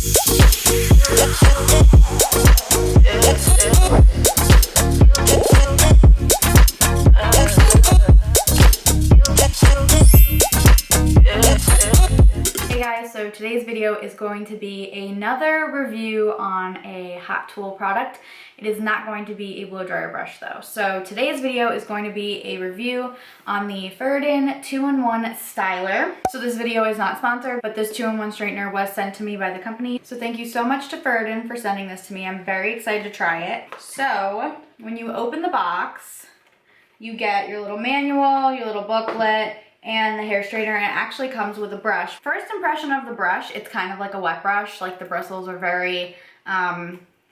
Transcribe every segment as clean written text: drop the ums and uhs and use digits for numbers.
So today's video is going to be another review on a hot tool product. It is not going to be a blow dryer brush though. So today's video is going to be a review on the Furiden 2-in-1 styler. So this video is not sponsored, but this 2-in-1 straightener was sent to me by the company. So thank you so much to Furiden for sending this to me. I'm very excited to try it. So when you open the box, you get your little manual, your little booklet, and the hair straightener, and it actually comes with a brush. First impression of the brush, it's kind of like a wet brush. Like the bristles are very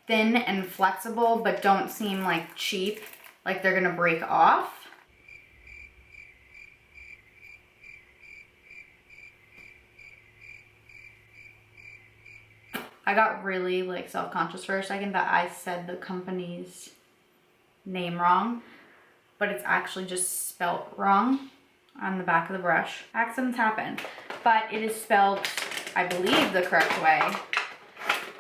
thin and flexible, but don't seem like cheap, like they're gonna break off. I got really like self-conscious for a second that I said the company's name wrong, but it's actually just spelt wrong on the back of the brush. Accidents happen, but it is spelled, I believe, the correct way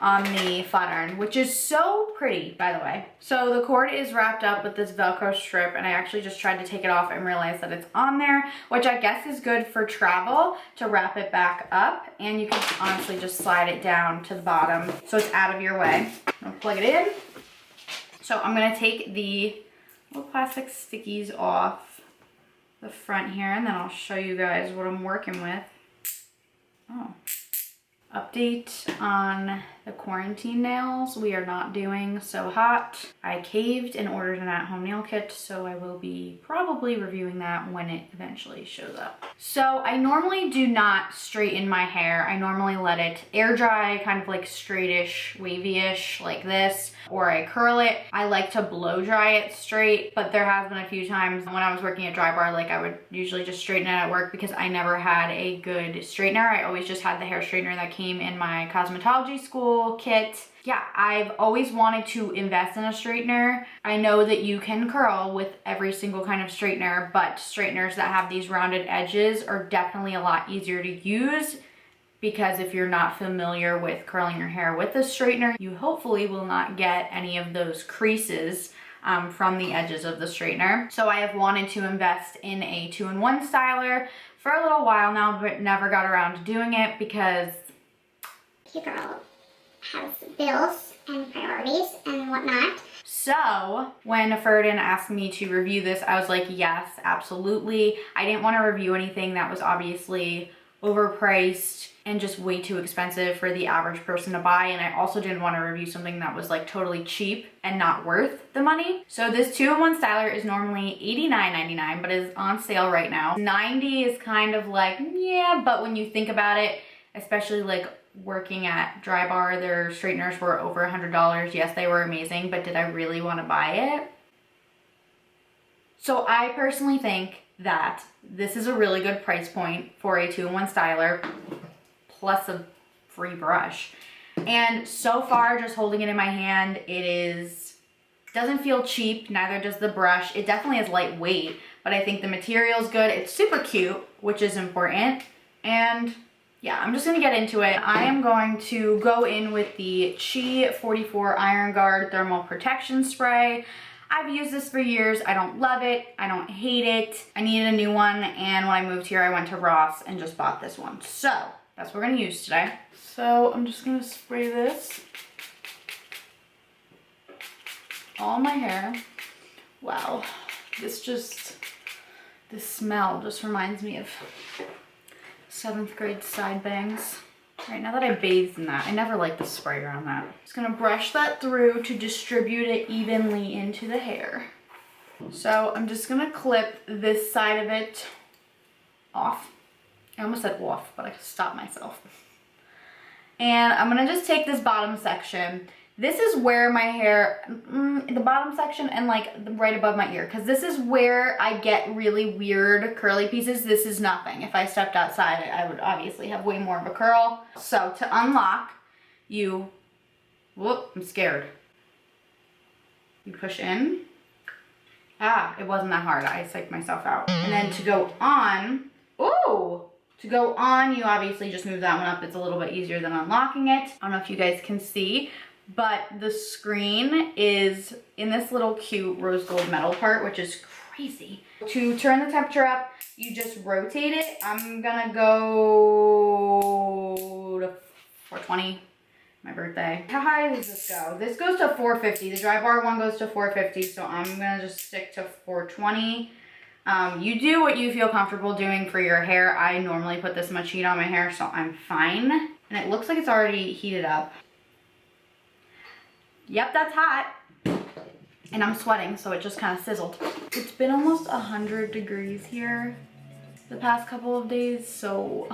on the flat iron, which is so pretty, by the way. So the cord is wrapped up with this Velcro strip, and I actually just tried to take it off and realized that it's on there, which I guess is good for travel to wrap it back up, and you can honestly just slide it down to the bottom so it's out of your way. I'm gonna plug it in. So I'm gonna take the little plastic stickies off the front here, and then I'll show you guys what I'm working with. Oh. Update on the quarantine nails. We are not doing so hot. I caved and ordered an at-home nail kit, so I will be probably reviewing that when it eventually shows up. So I normally do not straighten my hair. I normally let it air dry, kind of like straightish, wavy-ish like this, or I curl it. I like to blow dry it straight, but there has been a few times when I was working at Drybar, like I would usually just straighten it at work because I never had a good straightener. I always just had the hair straightener that came in my cosmetology school kit. Yeah, I've always wanted to invest in a straightener. I know that you can curl with every single kind of straightener, but straighteners that have these rounded edges are definitely a lot easier to use, because if you're not familiar with curling your hair with a straightener, you hopefully will not get any of those creases from the edges of the straightener. So I have wanted to invest in a 2-in-1 styler for a little while now, but never got around to doing it because your girl has bills and priorities and whatnot. So when Furiden asked me to review this, I was like, yes, absolutely. I didn't want to review anything that was obviously overpriced and just way too expensive for the average person to buy, and I also didn't want to review something that was like totally cheap and not worth the money. So this 2-in-1 styler is normally $89.99, but is on sale right now. $90 is kind of like, yeah, but when you think about it, especially like working at Drybar, their straighteners were over $100. Yes, they were amazing, but did I really want to buy it? So I personally think that this is a really good price point for a 2-in-1 styler plus a free brush. And so far, just holding it in my hand, doesn't feel cheap, neither does the brush. It definitely is lightweight, but I think the material's good. It's super cute, which is important. And yeah, I'm just gonna get into it. I am going to go in with the Chi 44 Iron Guard Thermal Protection Spray. I've used this for years. I don't love it. I don't hate it. I needed a new one, and when I moved here, I went to Ross and just bought this one. So that's what we're gonna use today. So I'm just gonna spray this all my hair. Wow, this smell just reminds me of 7th grade side bangs. All right, now that I bathed in that, I never liked the spray around that. Just gonna brush that through to distribute it evenly into the hair. So I'm just gonna clip this side of it off. I almost said off, but I stopped myself. And I'm gonna just take this bottom section. This is where my hair, the bottom section and like right above my ear, because this is where I get really weird curly pieces. This is nothing. If I stepped outside, I would obviously have way more of a curl. So to unlock, whoop, I'm scared. You push in. Ah, it wasn't that hard. I psyched myself out. And then to go on, ooh, To go on, you obviously just move that one up. It's a little bit easier than unlocking it. I don't know if you guys can see, but the screen is in this little cute rose gold metal part, which is crazy. To turn the temperature up, you just rotate it. I'm gonna go to 420, my birthday. How high does this go? This goes to 450. The Drybar one goes to 450, so I'm gonna just stick to 420. You do what you feel comfortable doing for your hair. I normally put this much heat on my hair, so I'm fine. And it looks like it's already heated up. Yep, that's hot. And I'm sweating, so it just kind of sizzled. It's been almost 100 degrees here the past couple of days, so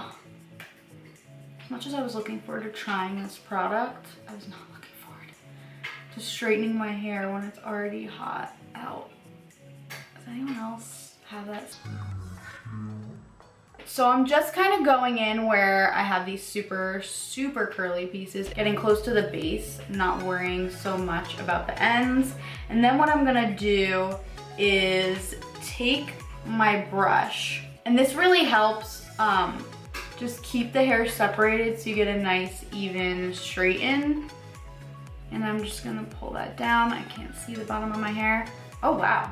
as much as I was looking forward to trying this product, I was not looking forward to straightening my hair when it's already hot out. Does anyone else have that? So I'm just kind of going in where I have these super, super curly pieces, getting close to the base, not worrying so much about the ends. And then what I'm gonna do is take my brush, and this really helps just keep the hair separated so you get a nice, even straighten. And I'm just gonna pull that down. I can't see the bottom of my hair. Oh, wow.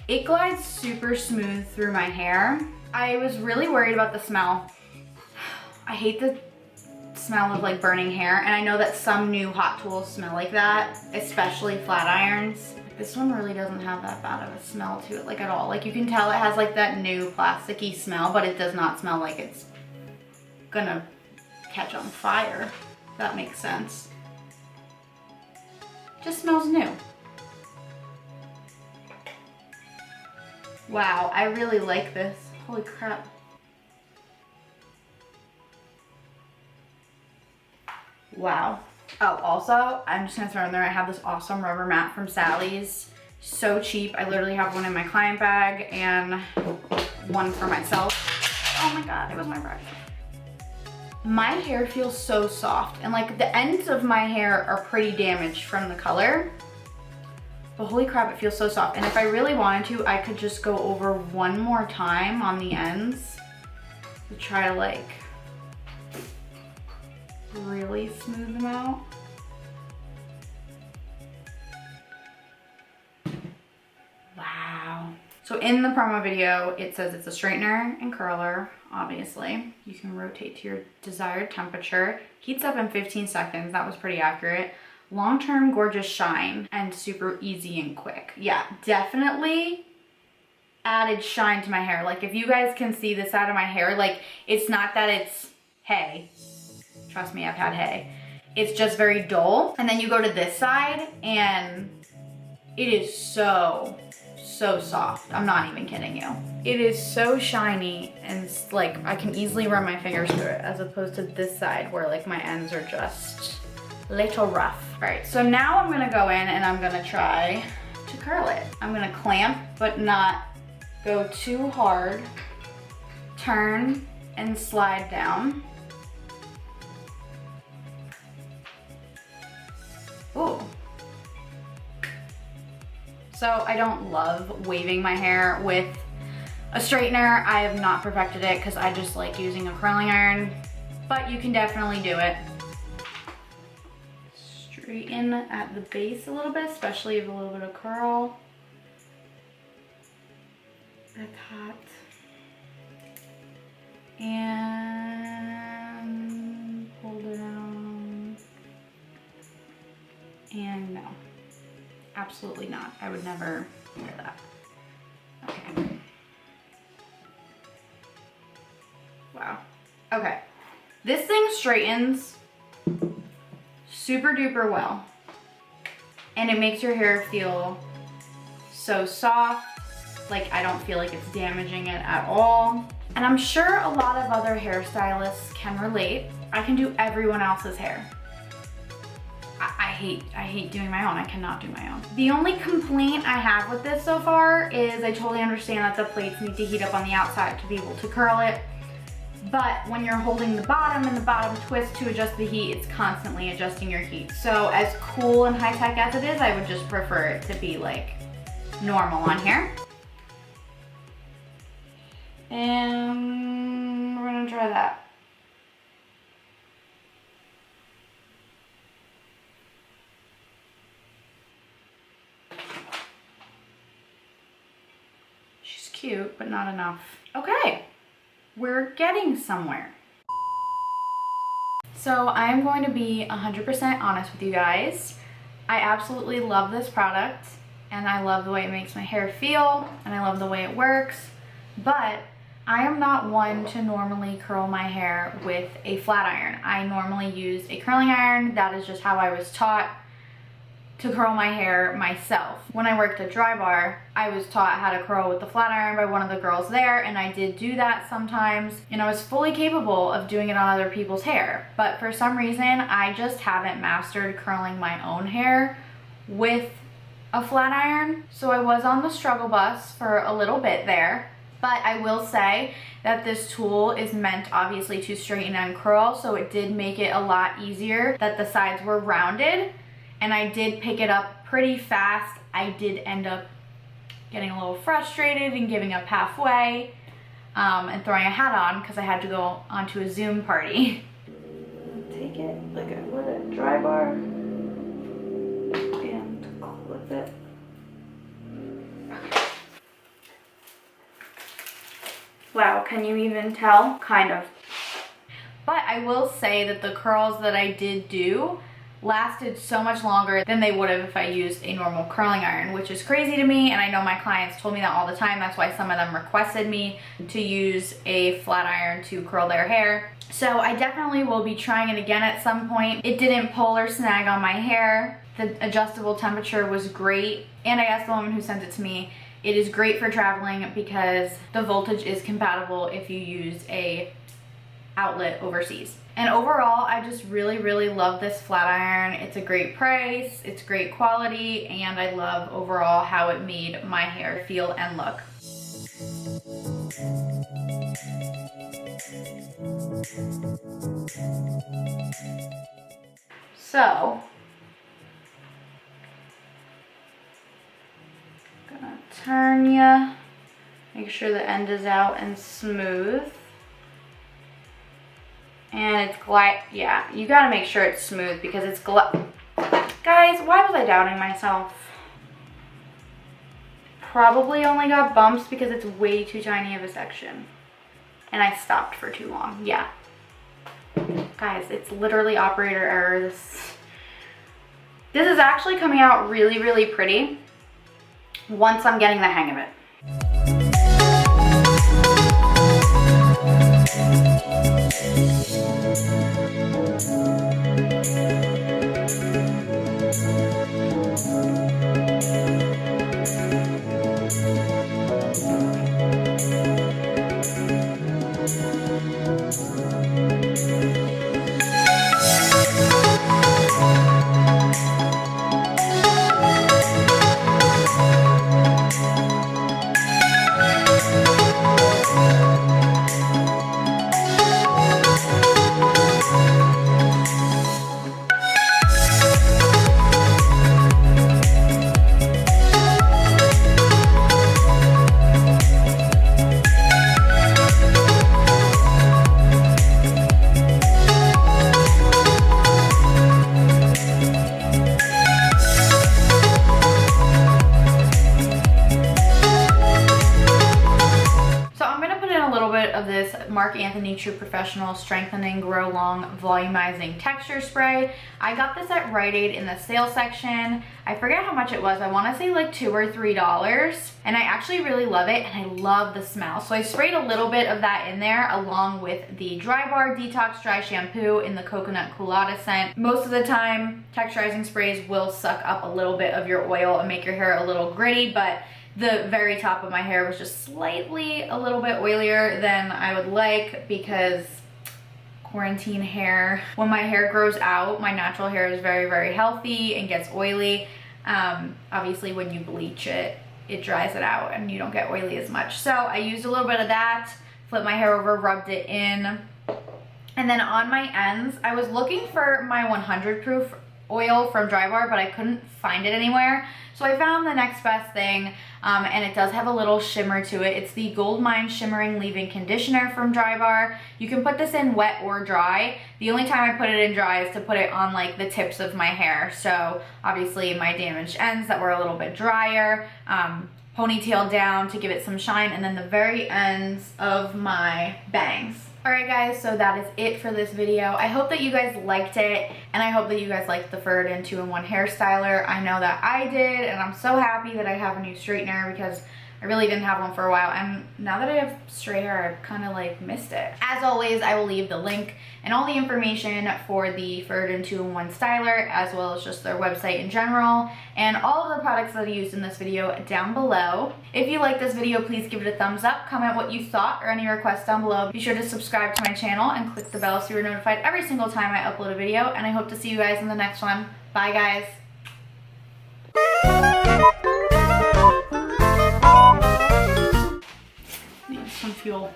It glides super smooth through my hair. I was really worried about the smell. I hate the smell of like burning hair, and I know that some new hot tools smell like that, especially flat irons. This one really doesn't have that bad of a smell to it, like at all. Like you can tell it has like that new plasticky smell, but it does not smell like it's gonna catch on fire, if that makes sense. Just smells new. Wow, I really like this. Holy crap. Wow. Oh, also, I'm just gonna throw in there, I have this awesome rubber mat from Sally's. So cheap. I literally have one in my client bag and one for myself. Oh my God, it was my brush. My hair feels so soft, and like the ends of my hair are pretty damaged from the color. But holy crap, it feels so soft. And if I really wanted to, I could just go over one more time on the ends to try to like really smooth them out. Wow. So in the promo video, it says it's a straightener and curler, obviously. You can rotate to your desired temperature. Heats up in 15 seconds, that was pretty accurate. Long-term gorgeous shine and super easy and quick. Yeah, definitely added shine to my hair. Like if you guys can see this side of my hair, like it's not that it's hay. Trust me, I've had hay. It's just very dull. And then you go to this side and it is so soft. I'm not even kidding you. It is so shiny and like I can easily run my fingers through it, as opposed to this side where like my ends are just little rough. All right, so now I'm gonna go in and I'm gonna try to curl it. I'm gonna clamp, but not go too hard. Turn and slide down. Ooh. So I don't love waving my hair with a straightener. I have not perfected it because I just like using a curling iron, but you can definitely do it. Straighten at the base a little bit, especially with a little bit of curl. That's hot. And pull down. And no, absolutely not. I would never wear that. Okay. Wow. Okay. This thing straightens super duper well, and it makes your hair feel so soft. Like I don't feel like it's damaging it at all. And I'm sure a lot of other hairstylists can relate. I can do everyone else's hair. I hate doing my own. I cannot do my own. The only complaint I have with this so far is I totally understand that the plates need to heat up on the outside to be able to curl it. But when you're holding the bottom and the bottom twist to adjust the heat, it's constantly adjusting your heat. So as cool and high tech as it is, I would just prefer it to be like normal on here. And gonna try that. She's cute, but not enough. Okay, we're getting somewhere. So I'm going to be 100% honest with you guys. I absolutely love this product and I love the way it makes my hair feel and I love the way it works, but I am not one to normally curl my hair with a flat iron. I normally use a curling iron. That is just how I was taught to curl my hair myself. When I worked at Drybar, I was taught how to curl with the flat iron by one of the girls there, and I did do that sometimes, and I was fully capable of doing it on other people's hair. But for some reason, I just haven't mastered curling my own hair with a flat iron. So I was on the struggle bus for a little bit there. But I will say that this tool is meant obviously to straighten and curl, so it did make it a lot easier that the sides were rounded. And I did pick it up pretty fast. I did end up getting a little frustrated and giving up halfway and throwing a hat on because I had to go onto a Zoom party. Take it like I would a Drybar and clip it. Okay. Wow, can you even tell? Kind of. But I will say that the curls that I did do lasted so much longer than they would have if I used a normal curling iron, which is crazy to me, and I know my clients told me that all the time. That's why some of them requested me to use a flat iron to curl their hair. So I definitely will be trying it again at some point. It didn't pull or snag on my hair. The adjustable temperature was great, and I asked the woman who sent it to me, it is great for traveling because the voltage is compatible if you use a outlet overseas. And overall, I just really love this flat iron. It's a great price, it's great quality, and I love overall how it made my hair feel and look. So, gonna turn ya, make sure the end is out and smooth. And it's yeah, you gotta make sure it's smooth because it's Guys, why was I doubting myself? Probably only got bumps because it's way too tiny of a section. And I stopped for too long, yeah. Guys, it's literally operator error. This is actually coming out really pretty once I'm getting the hang of it. True Professional Strengthening Grow Long Volumizing Texture Spray. I got this at Rite Aid in the sale section. I forget how much it was. I want to say like $2 or $3, and I actually really love it, and I love the smell. So I sprayed a little bit of that in there along with the Drybar Detox Dry Shampoo in the Coconut Colada scent. Most of the time, texturizing sprays will suck up a little bit of your oil and make your hair a little gritty, but the very top of my hair was just slightly a little bit oilier than I would like because quarantine hair. When my hair grows out, my natural hair is very healthy and gets oily. Obviously when you bleach it, it dries it out and you don't get oily as much. So I used a little bit of that, flipped my hair over, rubbed it in. And then on my ends, I was looking for my 100 proof oil from Drybar, but I couldn't find it anywhere. So I found the next best thing, and it does have a little shimmer to it. It's the Gold Mine Shimmering Leave-In Conditioner from Drybar. You can put this in wet or dry. The only time I put it in dry is to put it on like the tips of my hair. So obviously my damaged ends that were a little bit drier, ponytail down to give it some shine, and then the very ends of my bangs. Alright guys, so that is it for this video. I hope that you guys liked it, and I hope that you guys liked the Furiden 2-in-1 hair styler. I know that I did, and I'm so happy that I have a new straightener because I really didn't have one for a while, and now that I have straight hair, I've kind of like missed it. As always, I will leave the link and all the information for the Furiden 2-in-1 styler, as well as just their website in general, and all of the products that I used in this video down below. If you like this video, please give it a thumbs up, comment what you thought, or any requests down below. Be sure to subscribe to my channel and click the bell so you're notified every single time I upload a video, and I hope to see you guys in the next one. Bye guys! Need some fuel.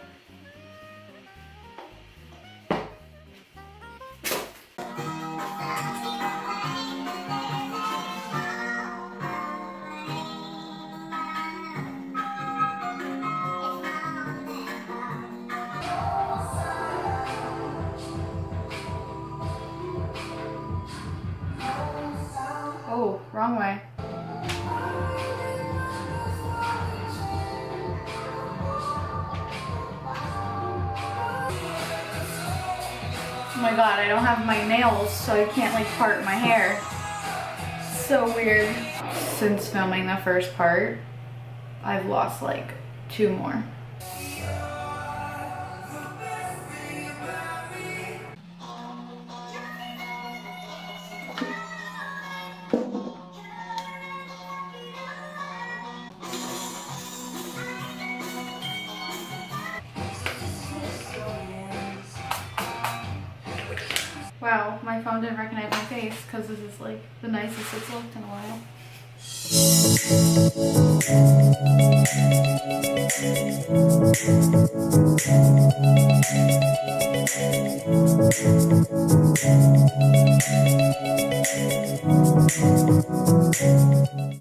Oh, wrong way. Oh my god, I don't have my nails, so I can't like part my hair. So weird. Since filming the first part, I've lost like 2 more. Wow, my phone didn't recognize my face because this is like the nicest it's looked in a while.